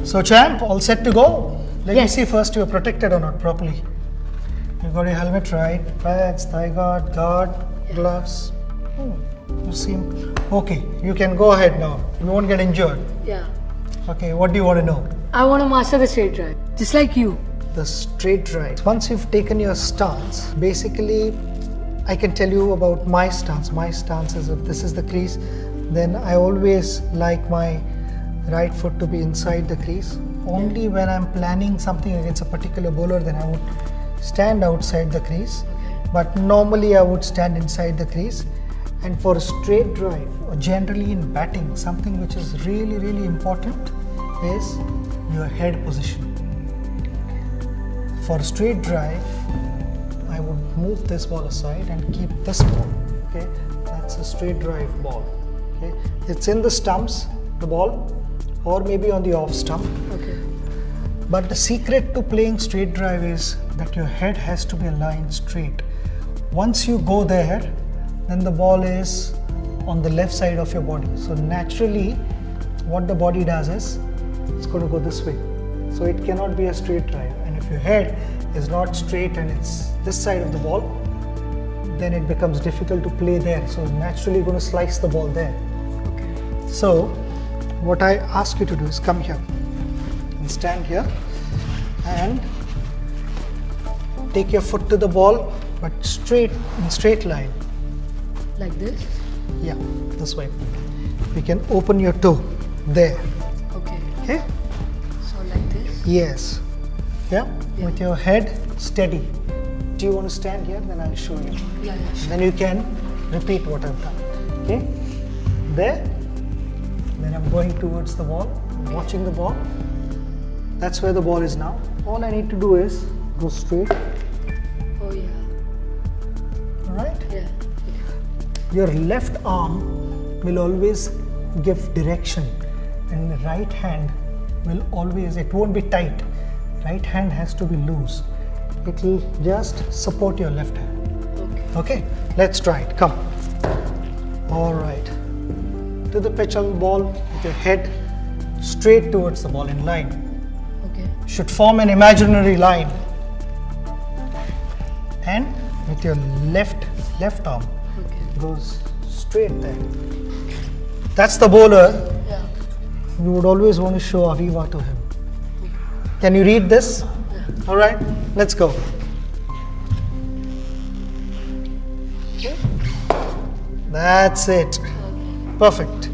So champ, all set to go? Let me Yes. see first you're protected or not properly. You got your helmet right, pads, thigh guard, gloves. You seem okay. You can go ahead now. You won't get injured. Yeah. Okay, what do you want to know? I want to master the straight drive, just like you. The straight drive. Once you've taken your stance, basically I can tell you about my stance. My stance is if this is the crease, then I always like my right foot to be inside the crease. Only when I'm planning something against a particular bowler, then I would stand outside the crease. But normally I would stand inside the crease. And for a straight drive, or generally in batting, something which is really, really important is your head position. For a straight drive, I would move this ball aside and keep this ball. Okay, that's a straight drive ball. Okay, it's in the stumps, the ball, or maybe on the off stump. Okay. But the secret to playing straight drive is that your head has to be aligned straight. Once you go there, then the ball is on the left side of your body. So naturally, what the body does is, it's going to go this way. So it cannot be a straight drive. And if your head is not straight and it's this side of the ball, then it becomes difficult to play there. So naturally, you're going to slice the ball there. Okay. So what I ask you to do is come here and stand here and take your foot to the ball, but straight, in straight line. Like this? Yeah, this way. You can open your toe there. Okay. Okay? So like this? Yes. Yeah? With your head steady. Do you want to stand here? Then I'll show you. Yeah, yeah, sure. Then you can repeat what I've done. Okay? There. Then I'm going towards the ball, watching the ball. That's where the ball is now. All I need to do is go straight. Oh yeah. Alright? Yeah. Your left arm will always give direction, and the right hand will always, it won't be tight. Right hand has to be loose. It will just support your left hand. Okay. Okay, let's try it. Come. All right. To the pitch of the ball with your head straight towards the ball in line. Okay. Should form an imaginary line. And with your left arm Okay. goes straight there. That's the bowler. Yeah. You would always want to show Aviva to him. Can you read this? Yeah. All right, let's go. Okay. That's it. Perfect.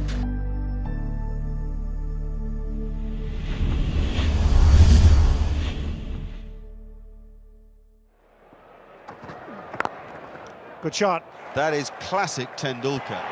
Good shot. That is classic Tendulkar.